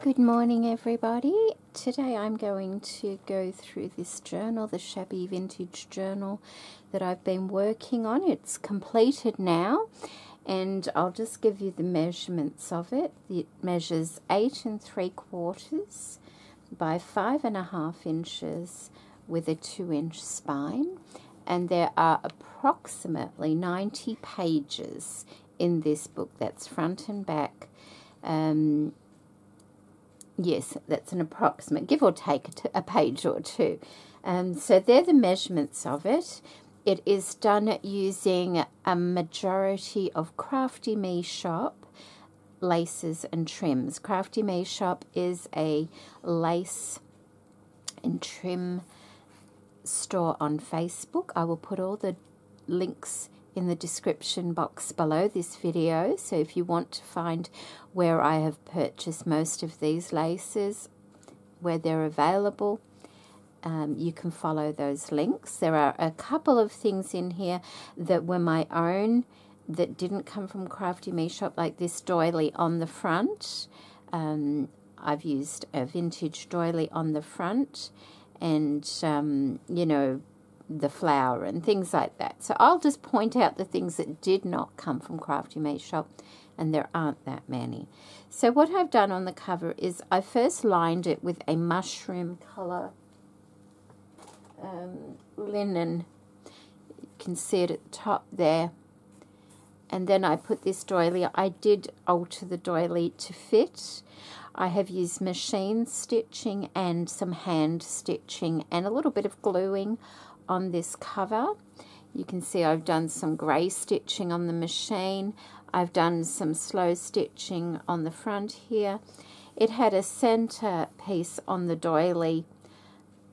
Good morning, everybody. Today I'm going to go through this journal, the Shabby Vintage Journal that I've been working on. It's completed now, and I'll just give you the measurements of it. It measures 8 3/4 by 5.5 inches with a 2-inch spine, and there are approximately 90 pages in this book. That's front and back. Yes, that's an approximate, give or take a page or two. So they're the measurements of it. It is done using a majority of Crafty Me Shop laces and trims. Crafty Me Shop is a lace and trim store on Facebook. I will put all the links in the description box below this video, so if you want to find where I have purchased most of these laces, where they're available, you can follow those links. There are a couple of things in here that were my own that didn't come from Crafty Me Shop, like this doily on the front. I've used a vintage doily on the front, and you know, the flower and things like that. So I'll just point out the things that did not come from Crafty Me Shop, and there aren't that many. So what I've done on the cover is I first lined it with a mushroom colour linen. You can see it at the top there. And then I put this doily. I did alter the doily to fit. I have used machine stitching and some hand stitching and a little bit of gluing on this cover. You can see I've done some grey stitching on the machine. I've done some slow stitching on the front here. It had a center piece on the doily,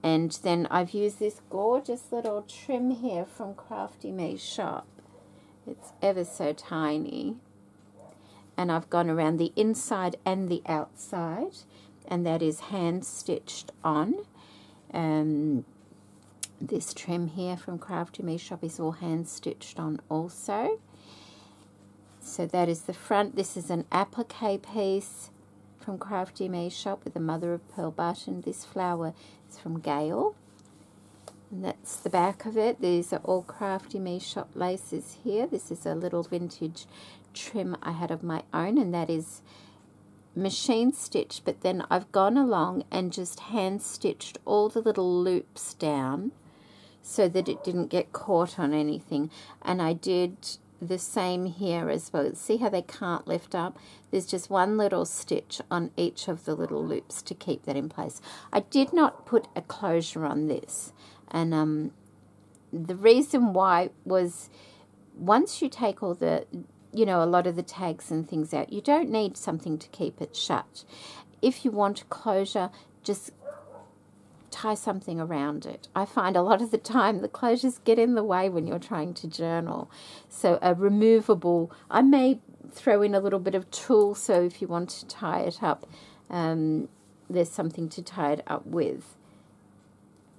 and then I've used this gorgeous little trim here from Crafty Me Shop. It's ever so tiny, and I've gone around the inside and the outside, and that is hand stitched on. This trim here from Crafty Me Shop is all hand stitched on also. So that is the front. This is an applique piece from Crafty Me Shop with a mother of pearl button. This flower is from Gale. And that's the back of it. These are all Crafty Me Shop laces here. This is a little vintage trim I had of my own, and that is machine stitched, but then I've gone along and just hand stitched all the little loops down so that it didn't get caught on anything. And I did the same here as well. See how they can't lift up? There's just one little stitch on each of the little loops to keep that in place. I did not put a closure on this, and the reason why was, once you take all the, you know, a lot of the tags and things out, you don't need something to keep it shut. If you want a closure, just tie something around it. I find a lot of the time the closures get in the way when you're trying to journal. So a removable, I may throw in a little bit of tulle, so if you want to tie it up, there's something to tie it up with.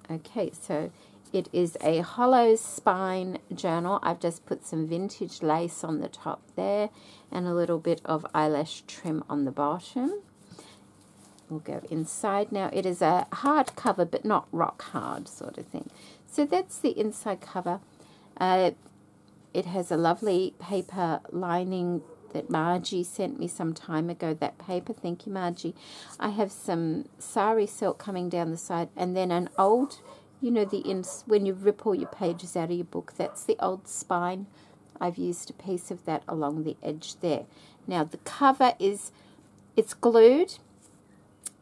Okay, so it is a hollow spine journal. I've just put some vintage lace on the top there and a little bit of eyelash trim on the bottom. We'll go inside now. It is a hard cover, but not rock hard sort of thing. So that's the inside cover. It has a lovely paper lining that Margie sent me some time ago, that paper. Thank you, Margie. I have some sari silk coming down the side, and then an old, you know, when you rip all your pages out of your book, that's the old spine. I've used a piece of that along the edge there. Now, the cover is, it's glued,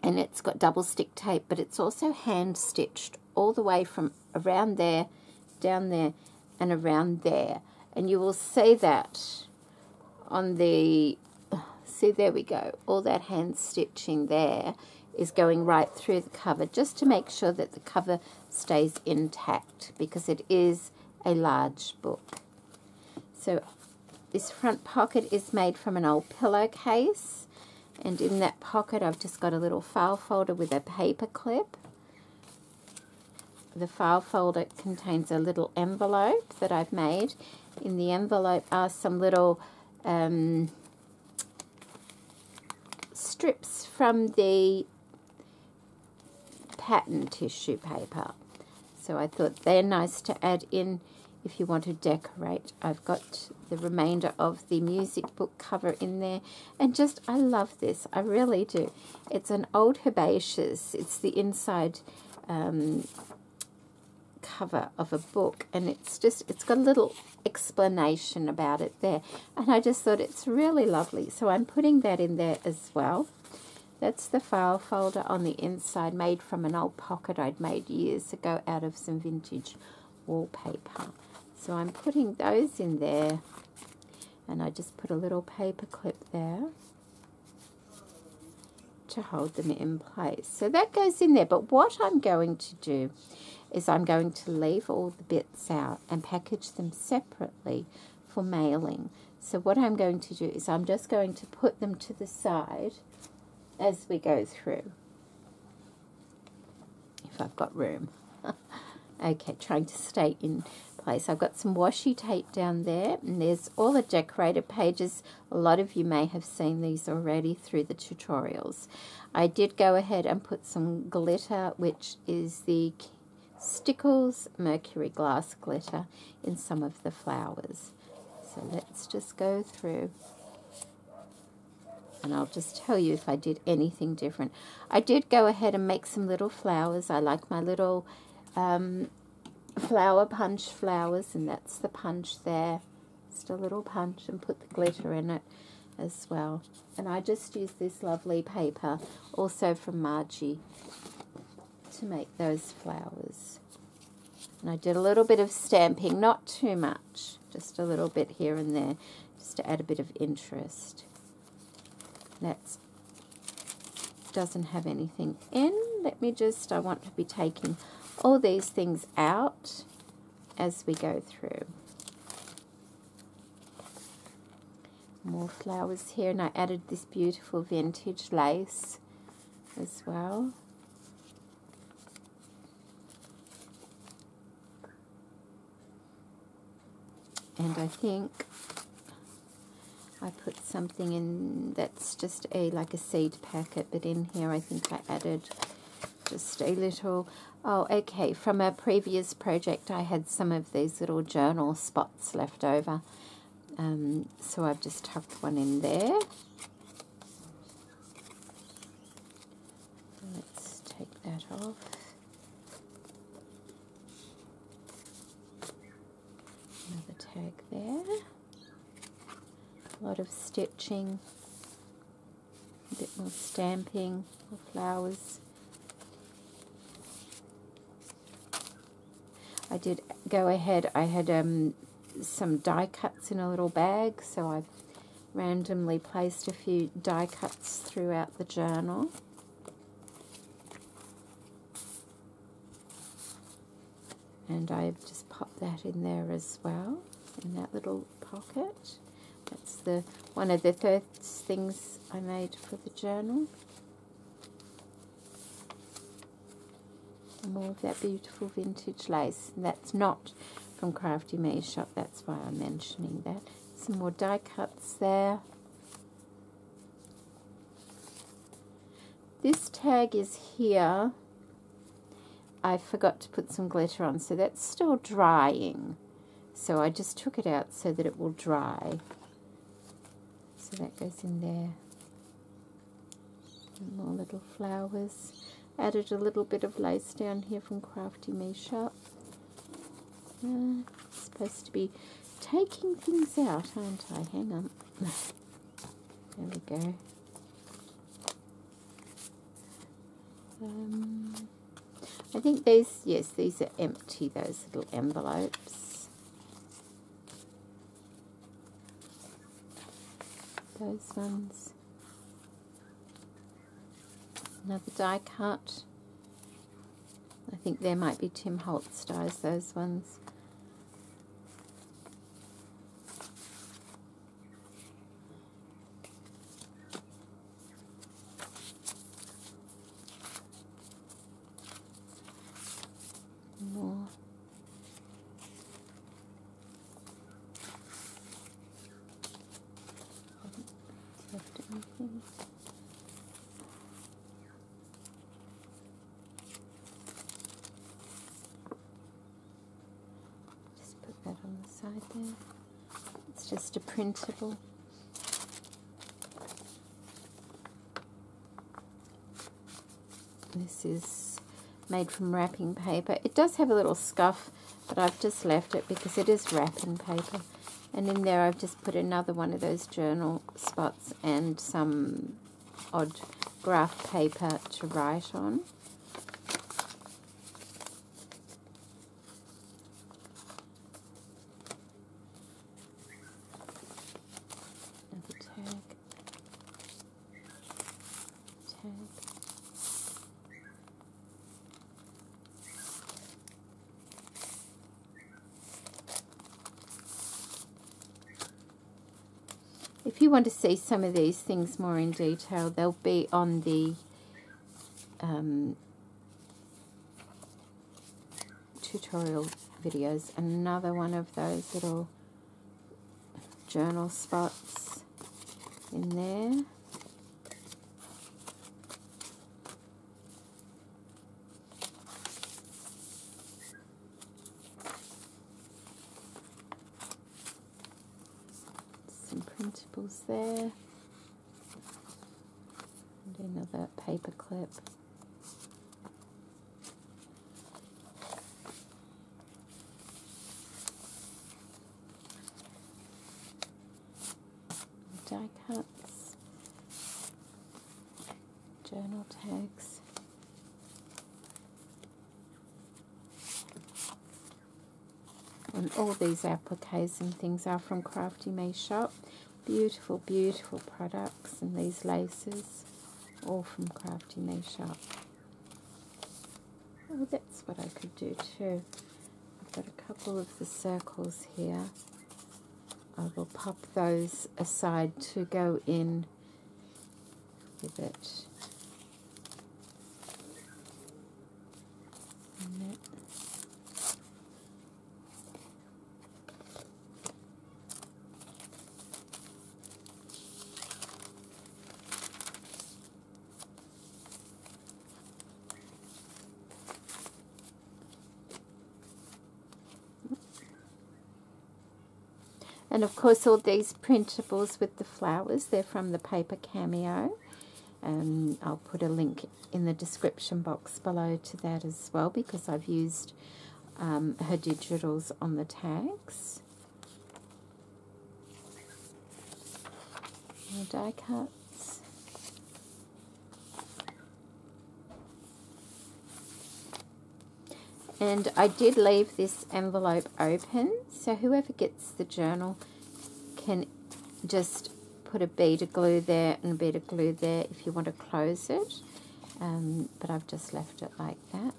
and it's got double stick tape, but it's also hand stitched all the way from around there, down there, and around there. And you will see that on the, see, there we go, all that hand stitching there is going right through the cover, just to make sure that the cover stays intact, because it is a large book. So this front pocket is made from an old pillowcase. And in that pocket, I've just got a little file folder with a paper clip. The file folder contains a little envelope that I've made. In the envelope are some little strips from the pattern tissue paper. So I thought they're nice to add in if you want to decorate. I've got the remainder of the music book cover in there. And just, I love this. I really do. It's an old herbaceous. It's the inside cover of a book. And it's got a little explanation about it there. And I just thought it's really lovely. So I'm putting that in there as well. That's the file folder on the inside, made from an old pocket I'd made years ago out of some vintage wallpaper. So I'm putting those in there, and I just put a little paper clip there to hold them in place. So that goes in there, but what I'm going to do is I'm going to leave all the bits out and package them separately for mailing. So what I'm going to do is I'm just going to put them to the side as we go through, if I've got room. Okay, trying to stay in place. I've got some washi tape down there, and there's all the decorated pages. A lot of you may have seen these already through the tutorials. I did go ahead and put some glitter, which is the Stickles Mercury Glass glitter, in some of the flowers. So let's just go through, and I'll just tell you if I did anything different. I did go ahead and make some little flowers. I like my little flower punch flowers, and that's the punch there. Just a little punch, and put the glitter in it as well. And I just used this lovely paper, also from Margie, to make those flowers. And I did a little bit of stamping, not too much, just a little bit here and there, just to add a bit of interest. That doesn't have anything in. I want to be taking all these things out as we go through. More flowers here, and I added this beautiful vintage lace as well. And I think I put something in that's just like a seed packet, but in here I think I added just a little, oh okay, from a previous project I had some of these little journal spots left over, so I've just tucked one in there. Let's take that off. Another tag there. A lot of stitching, a bit more stamping, more flowers. I did go ahead, I had some die cuts in a little bag, so I've randomly placed a few die cuts throughout the journal. And I've just popped that in there as well, in that little pocket. That's one of the first things I made for the journal. More of that beautiful vintage lace. And that's not from Crafty Me Shop, that's why I'm mentioning that. Some more die cuts there. This tag is here. I forgot to put some glitter on, so that's still drying. So I just took it out so that it will dry. So that goes in there. And more little flowers. Added a little bit of lace down here from Crafty Me Shop. Supposed to be taking things out, aren't I? Hang on. There we go. I think these, yes, these are empty, those little envelopes. Those ones. Another die cut. I think there might be Tim Holtz dies, those ones. More. Haven't left anything. side there. It's just a printable. This is made from wrapping paper. It does have a little scuff, but I've just left it because it is wrapping paper. And in there I've just put another one of those journal spots and some odd graph paper to write on. Another tag. If you want to see some of these things more in detail, they'll be on the tutorial videos. Another one of those little journal spots in there. Some printables there. And another paper clip. Die cuts, journal tags, and all these appliques and things are from Crafty Me Shop. Beautiful, beautiful products, and these laces, all from Crafty Me Shop. Oh, that's what I could do too. I've got a couple of the circles here. I will pop those aside to go in with it. And of course all these printables with the flowers, they're from the paper Cameo. I'll put a link in the description box below to that as well, because I've used her digitals on the tags. More die cuts. And I did leave this envelope open, so whoever gets the journal can just put a bead of glue there and a bead of glue there if you want to close it. But I've just left it like that.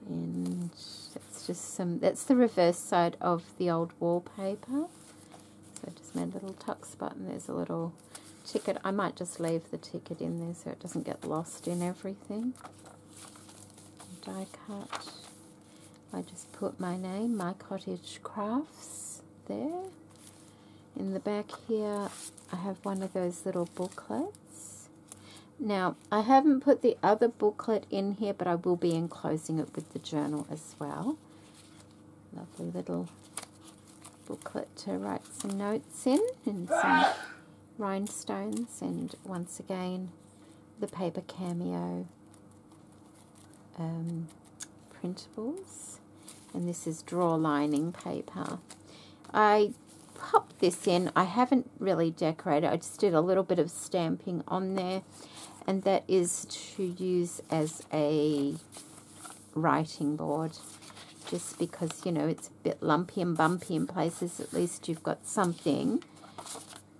And that's just that's the reverse side of the old wallpaper. So I just made a little tuck spot, and there's a little ticket. I might just leave the ticket in there so it doesn't get lost in everything. Die cut. I just put my name, My Cottage Crafts, there. In the back here I have one of those little booklets. Now, I haven't put the other booklet in here, but I will be enclosing it with the journal as well. Lovely little booklet to write some notes in, and some rhinestones, and once again the paper Cameo printables, and this is drawer lining paper. I popped this in. I haven't really decorated. I just did a little bit of stamping on there, and that is to use as a writing board just because, you know, it's a bit lumpy and bumpy in places. At least you've got something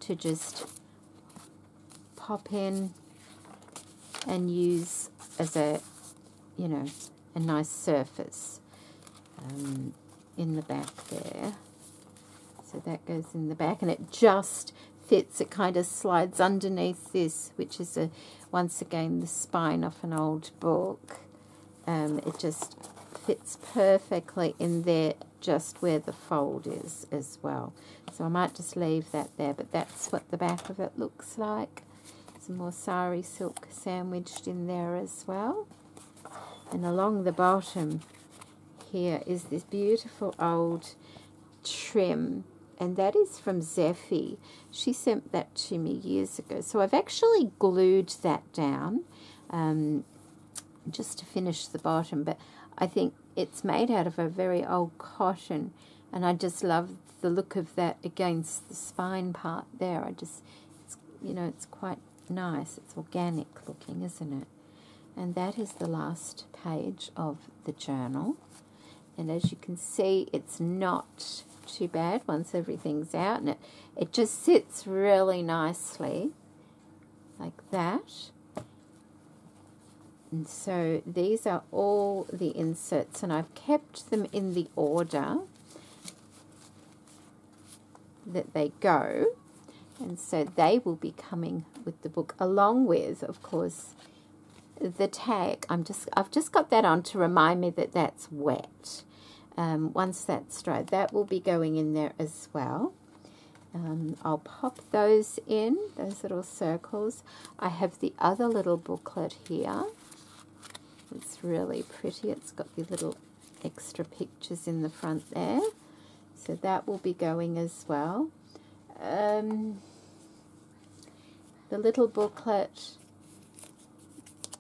to just pop in and use as a, you know, a nice surface in the back there. So that goes in the back, and it just fits. It kind of slides underneath this, which is once again the spine of an old book. It just fits perfectly in there, just where the fold is as well. So I might just leave that there, but that's what the back of it looks like. Some more sari silk sandwiched in there as well. And along the bottom here is this beautiful old trim, and that is from Zeffie. She sent that to me years ago. So I've actually glued that down just to finish the bottom, but I think it's made out of a very old cotton, and I just love the look of that against the spine part there. It's, you know, it's quite nice. It's organic looking, isn't it? And that is the last page of the journal. And as you can see, it's not too bad once everything's out, and it just sits really nicely like that. And so these are all the inserts, and I've kept them in the order that they go, and so they will be coming with the book, along with, of course, the tag. I've just got that on to remind me that that's wet. Once that's dried, that will be going in there as well. I'll pop those in, those little circles. I have the other little booklet here. It's really pretty. It's got the little extra pictures in the front there. So that will be going as well. The little booklet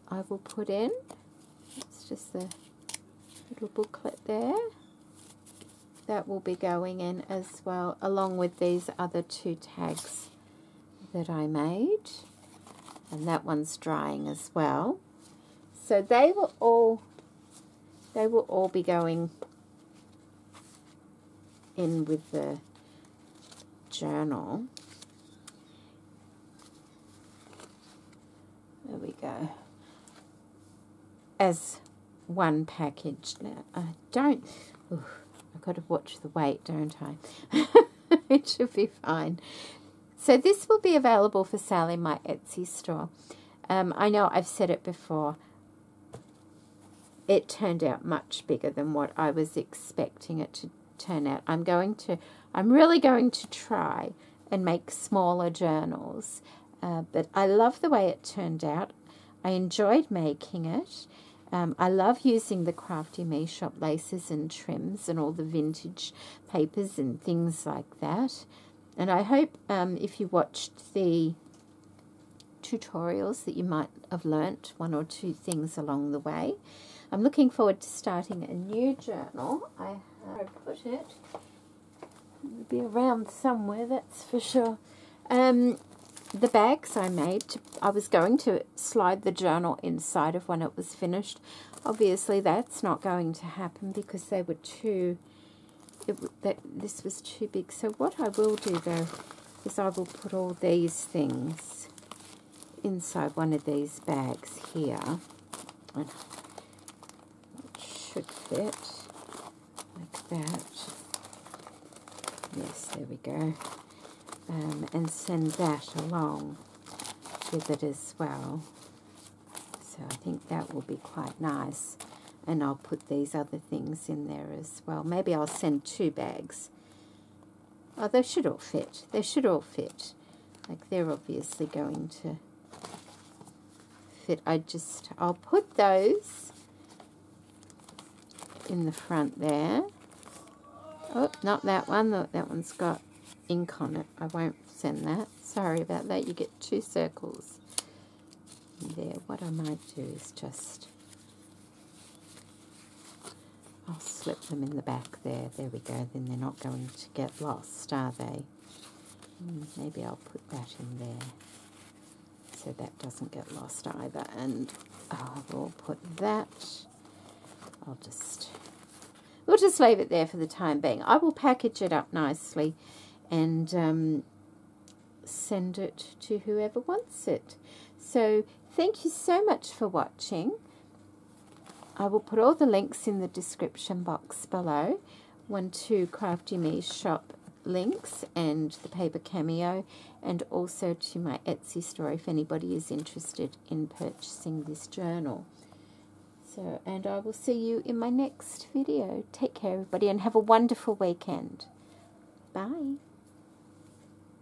I will put in. It's just the little booklet there. That will be going in as well, along with these other two tags that I made. And that one's drying as well. So they will all be going in with the journal. There we go. As one package now. I've got to watch the weight, don't I? It should be fine. So this will be available for sale in my Etsy store. I know I've said it before. It turned out much bigger than what I was expecting it to turn out. I'm really going to try and make smaller journals. But I love the way it turned out. I enjoyed making it. I love using the Crafty Me Shop laces and trims and all the vintage papers and things like that. And I hope if you watched the tutorials that you might have learnt one or two things along the way. I'm looking forward to starting a new journal. I put it. It'll be around somewhere, that's for sure. The bags I made, I was going to slide the journal inside of when it was finished. Obviously, that's not going to happen because they were this was too big. So what I will do, though, is I will put all these things inside one of these bags here. And it should fit like that. Yes, there we go. And send that along with it as well. So I think that will be quite nice. And I'll put these other things in there as well. Maybe I'll send 2 bags. Oh, they should all fit. They should all fit. Like, they're obviously going to fit. I'll put those in the front there. Oh, not that one. Look, that one's got ink on it. I won't send that. Sorry about that. You get 2 circles there. What I might do is just, I'll slip them in the back there. There we go. Then they're not going to get lost, are they? Maybe I'll put that in there so that doesn't get lost either. And I will put that. I'll just we'll just leave it there for the time being. I will package it up nicely and send it to whoever wants it. So thank you so much for watching. I will put all the links in the description box below. 2 Crafty Me shop links and the paper cameo, and also to my Etsy store if anybody is interested in purchasing this journal. So, and I will see you in my next video. Take care, everybody, and have a wonderful weekend. Bye.